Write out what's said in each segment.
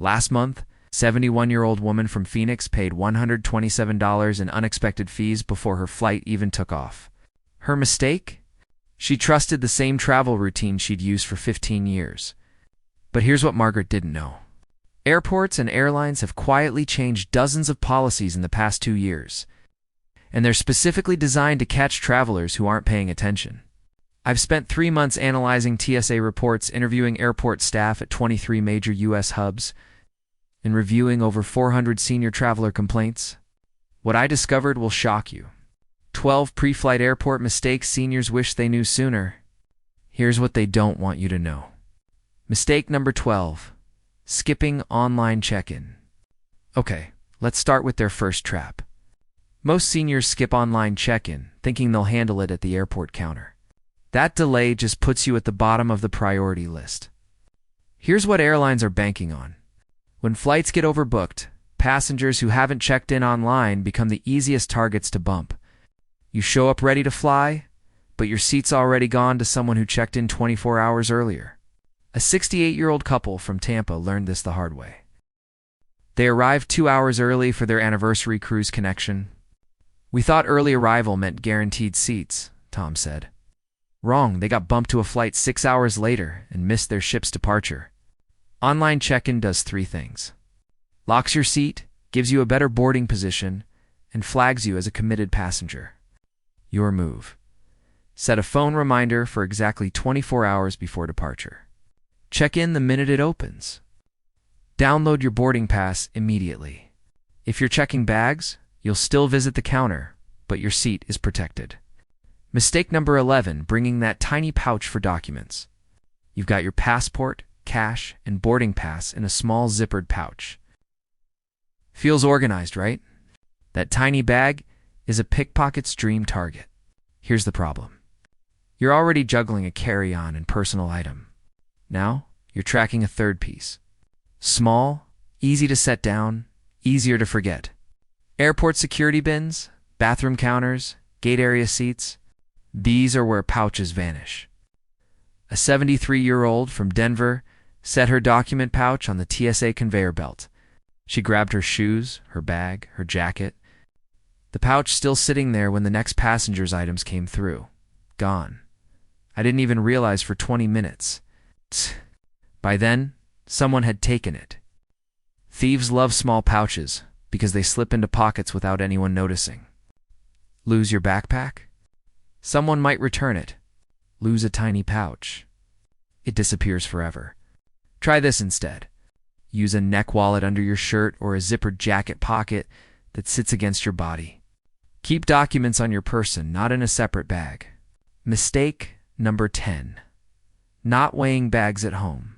Last month, 71-year-old woman from Phoenix paid $127 in unexpected fees before her flight even took off. Her mistake? She trusted the same travel routine she'd used for 15 years. But here's what Margaret didn't know. Airports and airlines have quietly changed dozens of policies in the past 2 years, and they're specifically designed to catch travelers who aren't paying attention. I've spent 3 months analyzing TSA reports, interviewing airport staff at 23 major U.S. hubs, and reviewing over 400 senior traveler complaints. What I discovered will shock you. 12 pre-flight airport mistakes seniors wish they knew sooner. Here's what they don't want you to know. Mistake number 12. Skipping online check-in. Okay, let's start with their first trap. Most seniors skip online check-in, thinking they'll handle it at the airport counter. That delay just puts you at the bottom of the priority list. Here's what airlines are banking on. When flights get overbooked, passengers who haven't checked in online become the easiest targets to bump. You show up ready to fly, but your seat's already gone to someone who checked in 24 hours earlier. A 68-year-old couple from Tampa learned this the hard way. They arrived 2 hours early for their anniversary cruise connection. "We thought early arrival meant guaranteed seats," Tom said. Wrong, they got bumped to a flight 6 hours later and missed their ship's departure. Online check-in does 3 things. Locks your seat, gives you a better boarding position, and flags you as a committed passenger. Your move. Set a phone reminder for exactly 24 hours before departure. Check in the minute it opens. Download your boarding pass immediately. If you're checking bags, you'll still visit the counter, but your seat is protected. Mistake number 11, bringing that tiny pouch for documents. You've got your passport, cash, and boarding pass in a small zippered pouch. Feels organized, right? That tiny bag is a pickpocket's dream target. Here's the problem. You're already juggling a carry-on and personal item. Now, you're tracking a third piece. Small, easy to set down, easier to forget. Airport security bins, bathroom counters, gate area seats. These are where pouches vanish. A 73-year-old from Denver set her document pouch on the TSA conveyor belt. She grabbed her shoes, her bag, her jacket. The pouch still sitting there when the next passenger's items came through. Gone. I didn't even realize for 20 minutes. By then, someone had taken it. Thieves love small pouches because they slip into pockets without anyone noticing. Lose your backpack? Someone might return it. Lose a tiny pouch. It disappears forever. Try this instead. Use a neck wallet under your shirt or a zippered jacket pocket that sits against your body. Keep documents on your person, not in a separate bag. Mistake number 10. Not weighing bags at home.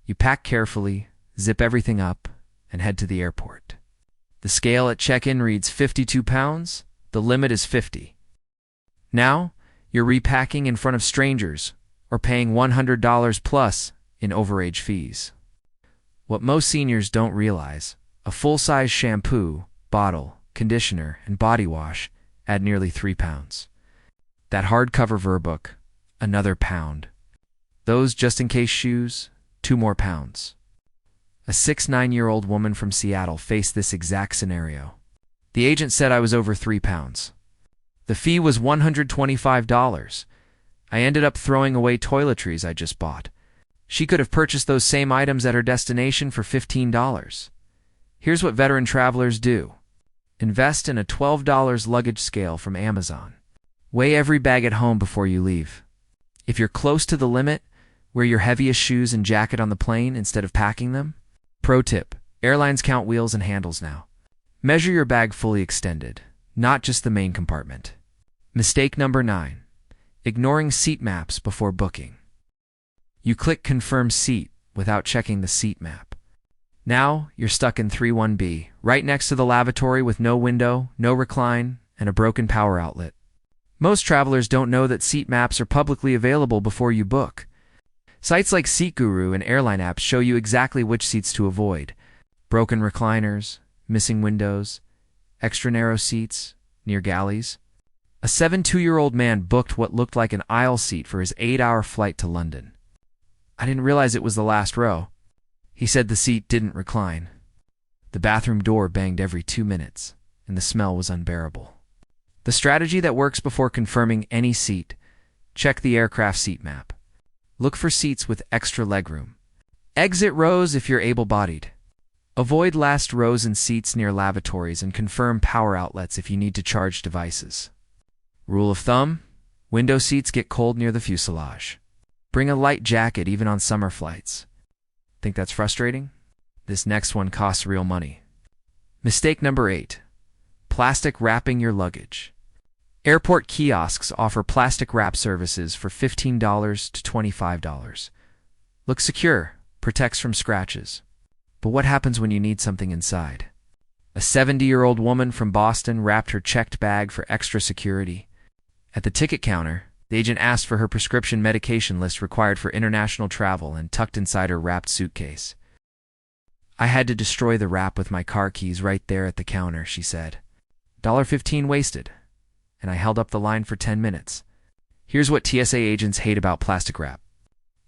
You pack carefully, zip everything up, and head to the airport. The scale at check-in reads 52 pounds. The limit is 50. Now, you're repacking in front of strangers or paying $100 plus in overage fees. What most seniors don't realize, a full-size shampoo, bottle, conditioner, and body wash add nearly 3 pounds. That hardcover verbook, another pound. Those just-in-case shoes, 2 more pounds. A 69-year-old woman from Seattle faced this exact scenario. The agent said I was over 3 pounds. The fee was $125. I ended up throwing away toiletries I just bought. She could have purchased those same items at her destination for $15. Here's what veteran travelers do. Invest in a $12 luggage scale from Amazon. Weigh every bag at home before you leave. If you're close to the limit, wear your heaviest shoes and jacket on the plane instead of packing them. Pro tip, airlines count wheels and handles now. Measure your bag fully extended, not just the main compartment. Mistake number 9, ignoring seat maps before booking. You click Confirm Seat without checking the seat map. Now, you're stuck in 31B, right next to the lavatory with no window, no recline, and a broken power outlet. Most travelers don't know that seat maps are publicly available before you book. Sites like SeatGuru and airline apps show you exactly which seats to avoid. Broken recliners, missing windows, extra narrow seats, near galleys. A 72-year-old man booked what looked like an aisle seat for his 8-hour flight to London. I didn't realize it was the last row. He said the seat didn't recline. The bathroom door banged every 2 minutes, and the smell was unbearable. The strategy that works before confirming any seat: check the aircraft seat map. Look for seats with extra legroom. Exit rows if you're able-bodied. Avoid last rows and seats near lavatories, and confirm power outlets if you need to charge devices. Rule of thumb: window seats get cold near the fuselage. Bring a light jacket even on summer flights. Think that's frustrating? This next one costs real money. Mistake number 8. Plastic wrapping your luggage. Airport kiosks offer plastic wrap services for $15 to $25. Looks secure, protects from scratches. But what happens when you need something inside? A 70-year-old woman from Boston wrapped her checked bag for extra security. At the ticket counter, the agent asked for her prescription medication list required for international travel and tucked inside her wrapped suitcase. "I had to destroy the wrap with my car keys right there at the counter," she said. $1.15 wasted, and I held up the line for 10 minutes. Here's what TSA agents hate about plastic wrap.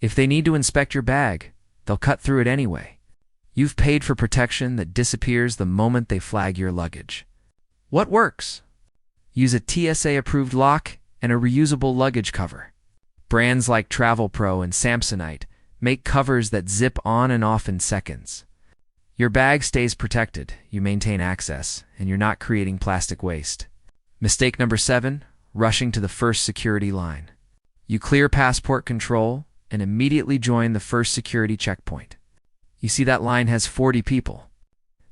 If they need to inspect your bag, they'll cut through it anyway. You've paid for protection that disappears the moment they flag your luggage. What works? Use a TSA-approved lock and a reusable luggage cover. Brands like Travel Pro and Samsonite make covers that zip on and off in seconds. Your bag stays protected, you maintain access, and you're not creating plastic waste. Mistake number 7, rushing to the first security line. You clear passport control and immediately join the first security checkpoint. You see that line has 40 people.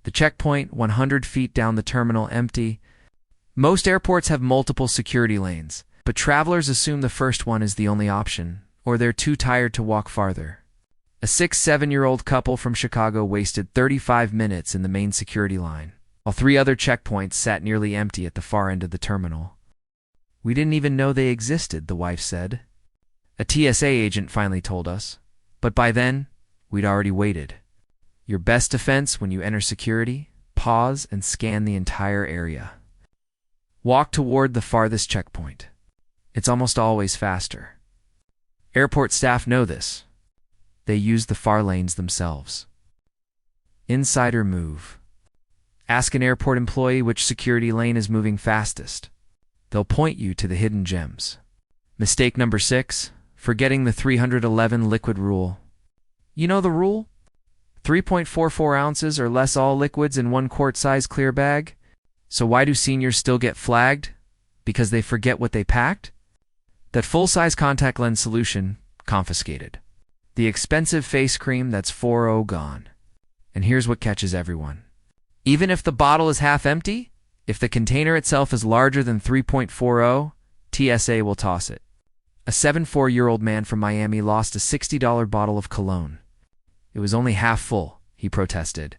The checkpoint, 100 feet down the terminal, empty. Most airports have multiple security lanes, but travelers assume the first one is the only option, or they're too tired to walk farther. A 6-7-year-old couple from Chicago wasted 35 minutes in the main security line, while 3 other checkpoints sat nearly empty at the far end of the terminal. "We didn't even know they existed," the wife said. A TSA agent finally told us, but by then, we'd already waited. Your best defense when you enter security: pause and scan the entire area. Walk toward the farthest checkpoint. It's almost always faster. Airport staff know this. They use the far lanes themselves. Insider move. Ask an airport employee which security lane is moving fastest. They'll point you to the hidden gems. Mistake number 6, forgetting the 311 liquid rule. You know the rule? 3.44 ounces or less all liquids in 1 quart size clear bag. So why do seniors still get flagged? Because they forget what they packed? That full-size contact lens solution, confiscated. The expensive face cream, that's 4.0 gone. And here's what catches everyone. Even if the bottle is half empty, if the container itself is larger than 3.40, TSA will toss it. A 74-year-old man from Miami lost a $60 bottle of cologne. It was only half full, he protested.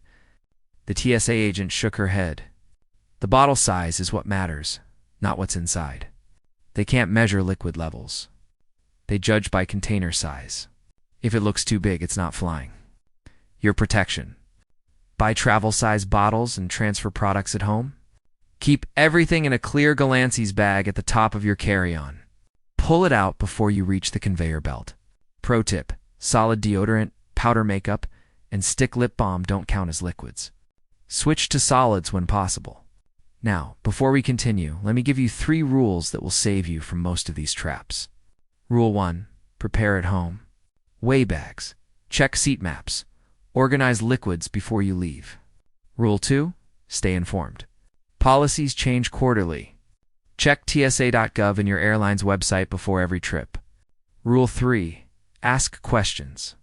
The TSA agent shook her head. The bottle size is what matters, not what's inside. They can't measure liquid levels. They judge by container size. If it looks too big, it's not flying. Your protection. Buy travel-size bottles and transfer products at home. Keep everything in a clear Galances bag at the top of your carry-on. Pull it out before you reach the conveyor belt. Pro tip: solid deodorant, powder makeup, and stick lip balm don't count as liquids. Switch to solids when possible. Now, before we continue, let me give you 3 rules that will save you from most of these traps. Rule 1, prepare at home. Weigh bags. Check seat maps. Organize liquids before you leave. Rule 2, stay informed. Policies change quarterly. Check TSA.gov and your airline's website before every trip. Rule 3, ask questions.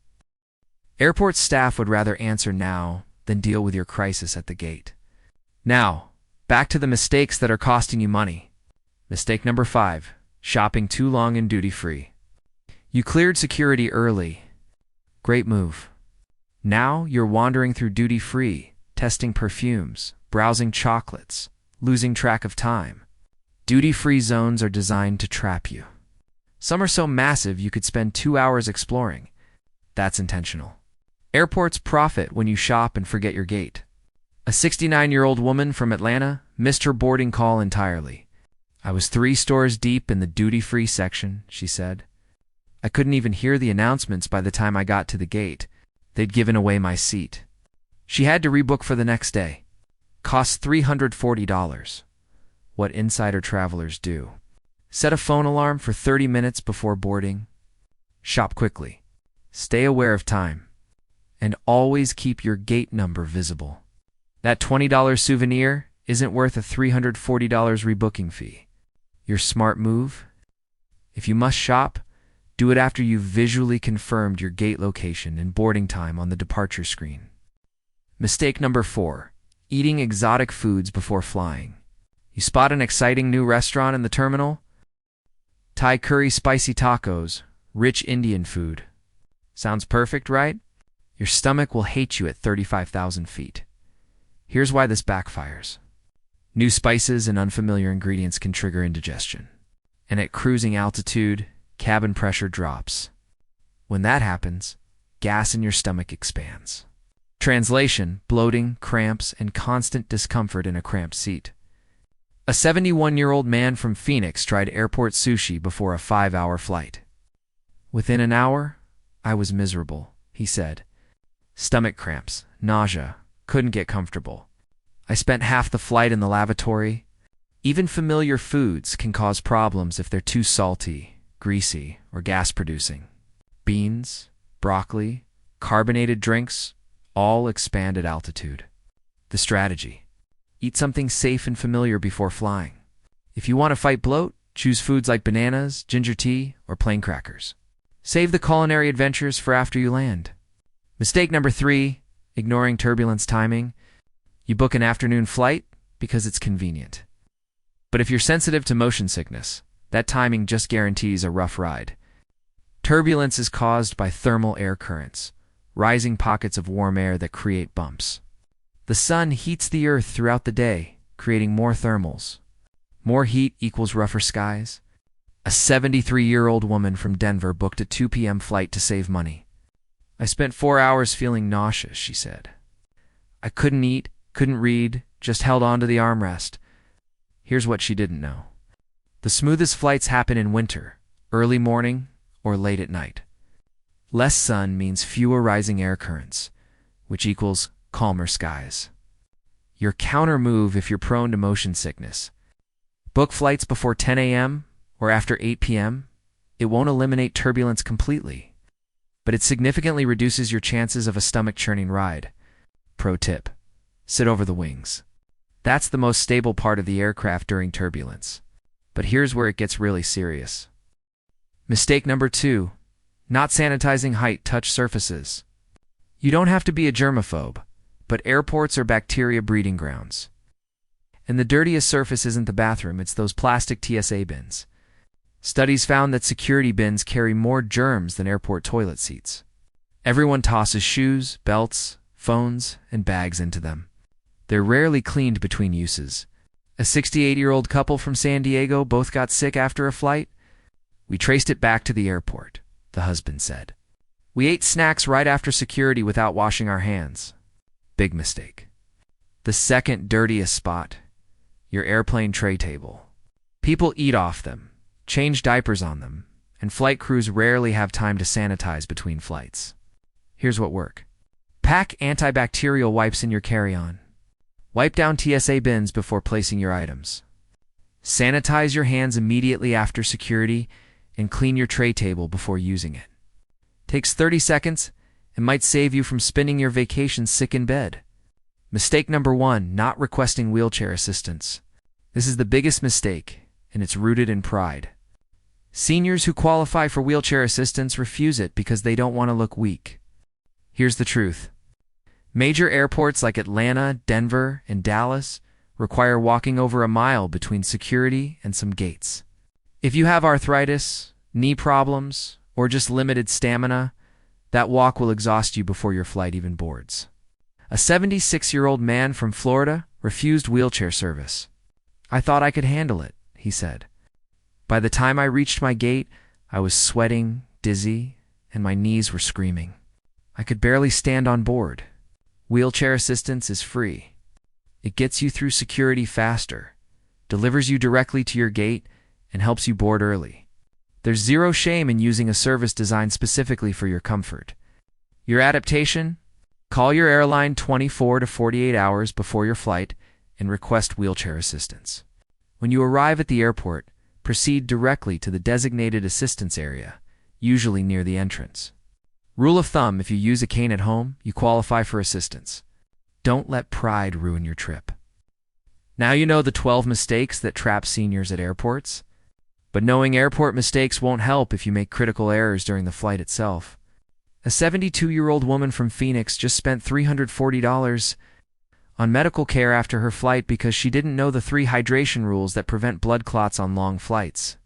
Airport staff would rather answer now than deal with your crisis at the gate. Now, back to the mistakes that are costing you money. Mistake number 5, shopping too long in duty-free. You cleared security early. Great move. Now you're wandering through duty-free, testing perfumes, browsing chocolates, losing track of time. Duty-free zones are designed to trap you. Some are so massive you could spend 2 hours exploring. That's intentional. Airports profit when you shop and forget your gate. A 69-year-old woman from Atlanta missed her boarding call entirely. "I was 3 stores deep in the duty-free section," she said. "I couldn't even hear the announcements by the time I got to the gate. They'd given away my seat. She had to rebook for the next day. Cost $340. What insider travelers do. Set a phone alarm for 30 minutes before boarding. Shop quickly. Stay aware of time. And always keep your gate number visible. That $20 souvenir isn't worth a $340 rebooking fee. Your smart move? If you must shop, do it after you've visually confirmed your gate location and boarding time on the departure screen. Mistake number 4. Eating exotic foods before flying. You spot an exciting new restaurant in the terminal? Thai curry spicy tacos, rich Indian food. Sounds perfect, right? Your stomach will hate you at 35,000 feet. Here's why this backfires. New spices and unfamiliar ingredients can trigger indigestion. And at cruising altitude, cabin pressure drops. When that happens, gas in your stomach expands. Translation: bloating, cramps, and constant discomfort in a cramped seat. A 71-year-old man from Phoenix tried airport sushi before a 5-hour flight. Within an hour, I was miserable, he said. Stomach cramps, nausea, couldn't get comfortable. I spent half the flight in the lavatory. Even familiar foods can cause problems if they're too salty, greasy, or gas-producing. Beans, broccoli, carbonated drinks, all expand at altitude. The strategy: eat something safe and familiar before flying. If you want to fight bloat, choose foods like bananas, ginger tea, or plain crackers. Save the culinary adventures for after you land. Mistake number 3, ignoring turbulence timing. You book an afternoon flight because it's convenient. But if you're sensitive to motion sickness, that timing just guarantees a rough ride. Turbulence is caused by thermal air currents, rising pockets of warm air that create bumps. The sun heats the earth throughout the day, creating more thermals. More heat equals rougher skies. A 73-year-old woman from Denver booked a 2 p.m. flight to save money. I spent 4 hours feeling nauseous, she said. I couldn't eat, couldn't read, just held on to the armrest. Here's what she didn't know. The smoothest flights happen in winter, early morning or late at night. Less sun means fewer rising air currents, which equals calmer skies. Your counter move if you're prone to motion sickness: book flights before 10 a.m. or after 8 p.m. It won't eliminate turbulence completely, but it significantly reduces your chances of a stomach-churning ride. Pro tip: sit over the wings. That's the most stable part of the aircraft during turbulence. But here's where it gets really serious. Mistake number 2, not sanitizing high-touch surfaces. You don't have to be a germaphobe, but airports are bacteria breeding grounds. And the dirtiest surface isn't the bathroom, it's those plastic TSA bins. Studies found that security bins carry more germs than airport toilet seats. Everyone tosses shoes, belts, phones, and bags into them. They're rarely cleaned between uses. A 68-year-old couple from San Diego both got sick after a flight. We traced it back to the airport, the husband said. We ate snacks right after security without washing our hands. Big mistake. The second dirtiest spot: your airplane tray table. People eat off them, change diapers on them, and flight crews rarely have time to sanitize between flights. Here's what works. Pack antibacterial wipes in your carry-on. Wipe down TSA bins before placing your items. Sanitize your hands immediately after security and clean your tray table before using it. Takes 30 seconds and might save you from spending your vacation sick in bed. Mistake number 1, not requesting wheelchair assistance. This is the biggest mistake, and it's rooted in pride. Seniors who qualify for wheelchair assistance refuse it because they don't want to look weak. Here's the truth. Major airports like Atlanta, Denver, and Dallas require walking over a mile between security and some gates. If you have arthritis, knee problems, or just limited stamina, that walk will exhaust you before your flight even boards. A 76-year-old man from Florida refused wheelchair service. I thought I could handle it, he said. By the time I reached my gate, I was sweating, dizzy, and my knees were screaming. I could barely stand on board. Wheelchair assistance is free. It gets you through security faster, delivers you directly to your gate, and helps you board early. There's zero shame in using a service designed specifically for your comfort. Your adaptation? Call your airline 24 to 48 hours before your flight and request wheelchair assistance. When you arrive at the airport, proceed directly to the designated assistance area, usually near the entrance. Rule of thumb: if you use a cane at home, you qualify for assistance. Don't let pride ruin your trip. Now you know the 12 mistakes that trap seniors at airports. But knowing airport mistakes won't help if you make critical errors during the flight itself. A 72-year-old woman from Phoenix just spent $340 on medical care after her flight because she didn't know the 3 hydration rules that prevent blood clots on long flights.